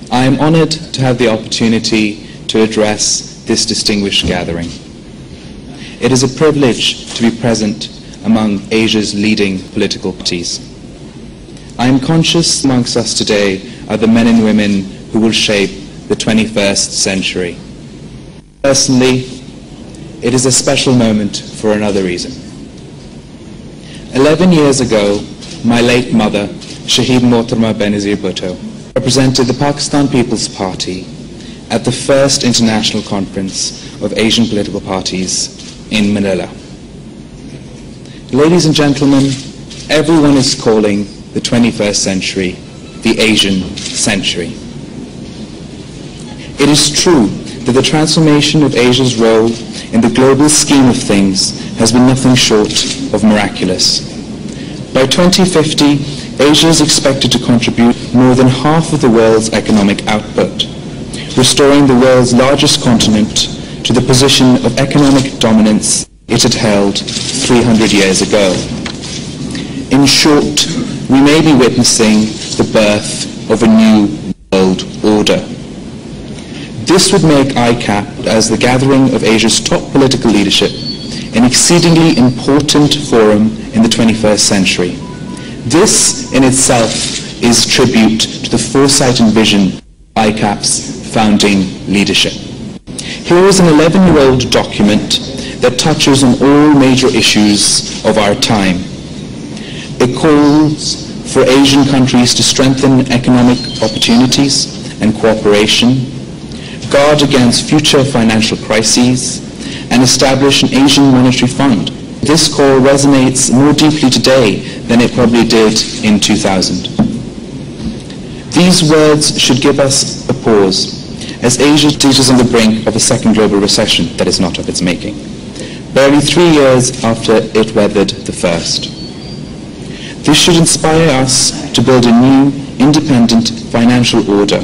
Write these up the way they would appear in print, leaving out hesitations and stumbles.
I am honored to have the opportunity to address this distinguished gathering. It is a privilege to be present among Asia's leading political parties. I am conscious amongst us today are the men and women who will shape the 21st century. Personally, it is a special moment for another reason. 11 years ago, my late mother, Shahid Mohtarma Benazir Bhutto, represented the Pakistan People's Party at the first International Conference of Asian Political Parties in Manila. Ladies and gentlemen, everyone is calling the 21st century the Asian century. It is true that the transformation of Asia's role in the global scheme of things has been nothing short of miraculous. By 2050, Asia is expected to contribute more than half of the world's economic output, restoring the world's largest continent to the position of economic dominance it had held 300 years ago. In short, we may be witnessing the birth of a new world order. This would make ICAP, as the gathering of Asia's top political leadership, an exceedingly important forum in the 21st century. This in itself is tribute to the foresight and vision of ICAP's founding leadership. Here is an 11-year-old document that touches on all major issues of our time. It calls for Asian countries to strengthen economic opportunities and cooperation, guard against future financial crises, and establish an Asian monetary fund. This call resonates more deeply today than it probably did in 2000. These words should give us a pause, as Asia is on the brink of a second global recession that is not of its making, barely 3 years after it weathered the first. This should inspire us to build a new, independent financial order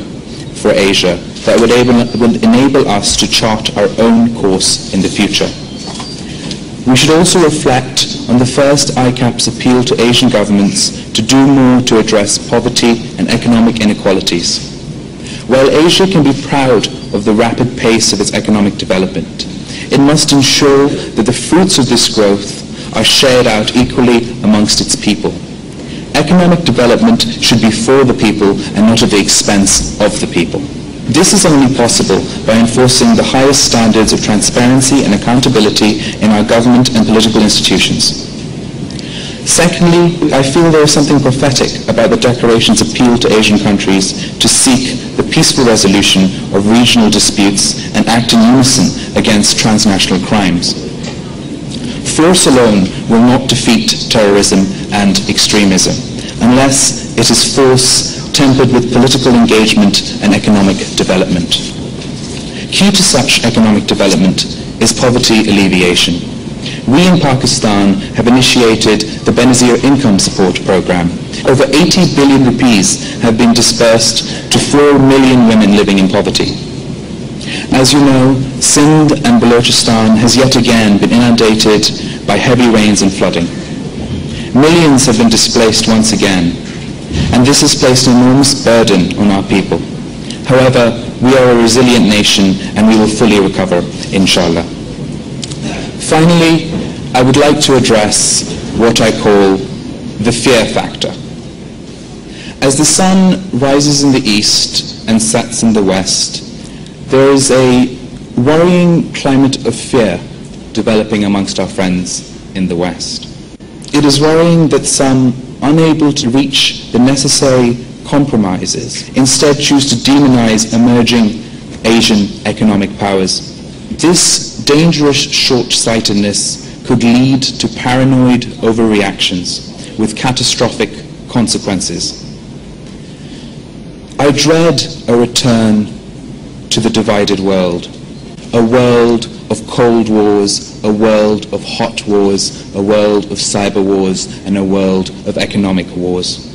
for Asia that will enable us to chart our own course in the future. We should also reflect on the first ICAP's appeal to Asian governments to do more to address poverty and economic inequalities. While Asia can be proud of the rapid pace of its economic development, it must ensure that the fruits of this growth are shared out equally amongst its people. Economic development should be for the people and not at the expense of the people. This is only possible by enforcing the highest standards of transparency and accountability in our government and political institutions. Secondly, I feel there is something prophetic about the Declaration's appeal to Asian countries to seek the peaceful resolution of regional disputes and act in unison against transnational crimes. Force alone will not defeat terrorism and extremism, unless it is force tempered with political engagement and economic development. Key to such economic development is poverty alleviation. We in Pakistan have initiated the Benazir Income Support Program. Over 80 billion rupees have been dispersed to 4 million women living in poverty. As you know, Sindh and Balochistan has yet again been inundated by heavy rains and flooding. Millions have been displaced once again, and this has placed an enormous burden on our people. However, we are a resilient nation and we will fully recover, inshallah. Finally, I would like to address what I call the fear factor. As the sun rises in the east and sets in the west, there is a worrying climate of fear developing amongst our friends in the West. It is worrying that some, unable to reach the necessary compromises, instead choose to demonize emerging Asian economic powers. This dangerous short-sightedness could lead to paranoid overreactions with catastrophic consequences. I dread a return to the divided world, a world of cold wars, a world of hot wars, a world of cyber wars, and a world of economic wars.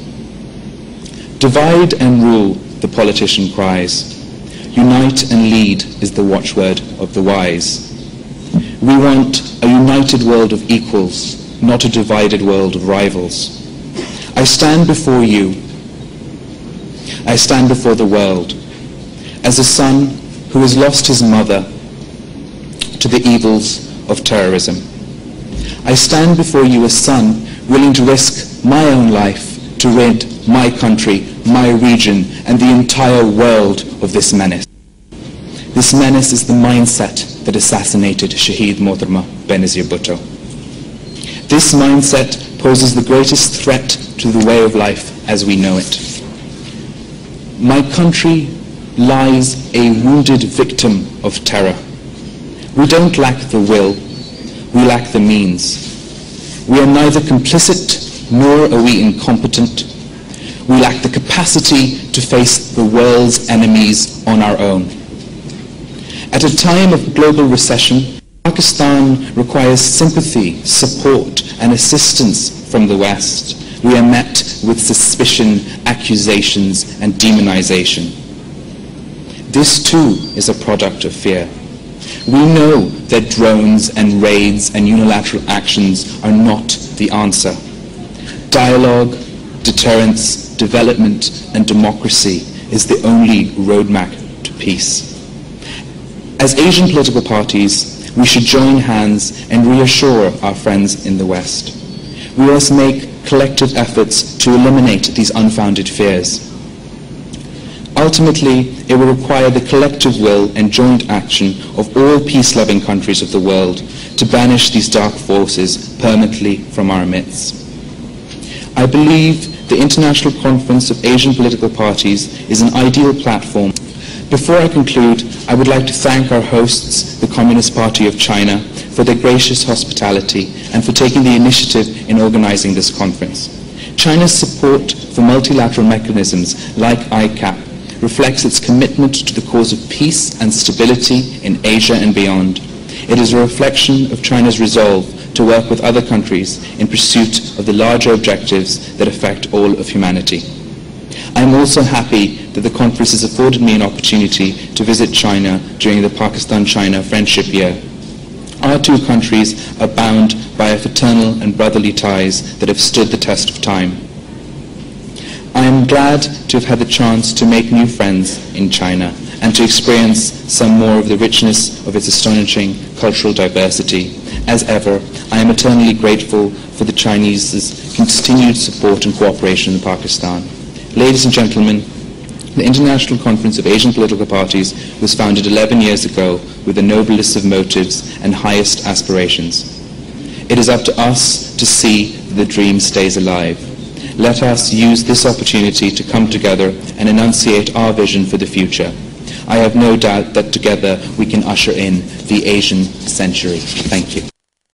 Divide and rule, the politician cries. Unite and lead is the watchword of the wise. We want a united world of equals, not a divided world of rivals. I stand before you. I stand before the world as a son who has lost his mother to the evils of terrorism. I stand before you a son willing to risk my own life to rid my country, my region, and the entire world of this menace. This menace is the mindset that assassinated Shaheed Mohtarma Benazir Bhutto. This mindset poses the greatest threat to the way of life as we know it. My country lies a wounded victim of terror. We don't lack the will, we lack the means. We are neither complicit nor are we incompetent. We lack the capacity to face the world's enemies on our own. At a time of global recession, Pakistan requires sympathy, support, and assistance from the West. We are met with suspicion, accusations, and demonization. This too is a product of fear. We know that drones and raids and unilateral actions are not the answer. Dialogue, deterrence, development, and democracy is the only roadmap to peace. As Asian political parties, we should join hands and reassure our friends in the West. We must make collective efforts to eliminate these unfounded fears. Ultimately, it will require the collective will and joint action of all peace-loving countries of the world to banish these dark forces permanently from our midst. I believe the International Conference of Asian Political Parties is an ideal platform. Before I conclude, I would like to thank our hosts, the Communist Party of China, for their gracious hospitality and for taking the initiative in organizing this conference. China's support for multilateral mechanisms like ICAP reflects its commitment to the cause of peace and stability in Asia and beyond. It is a reflection of China's resolve to work with other countries in pursuit of the larger objectives that affect all of humanity. I am also happy that the conference has afforded me an opportunity to visit China during the Pakistan-China Friendship Year. Our two countries are bound by fraternal and brotherly ties that have stood the test of time. I am glad to have had the chance to make new friends in China and to experience some more of the richness of its astonishing cultural diversity. As ever, I am eternally grateful for the Chinese's continued support and cooperation in Pakistan. Ladies and gentlemen, the International Conference of Asian Political Parties was founded 11 years ago with the noblest of motives and highest aspirations. It is up to us to see that the dream stays alive. Let us use this opportunity to come together and enunciate our vision for the future. I have no doubt that together we can usher in the Asian century. Thank you.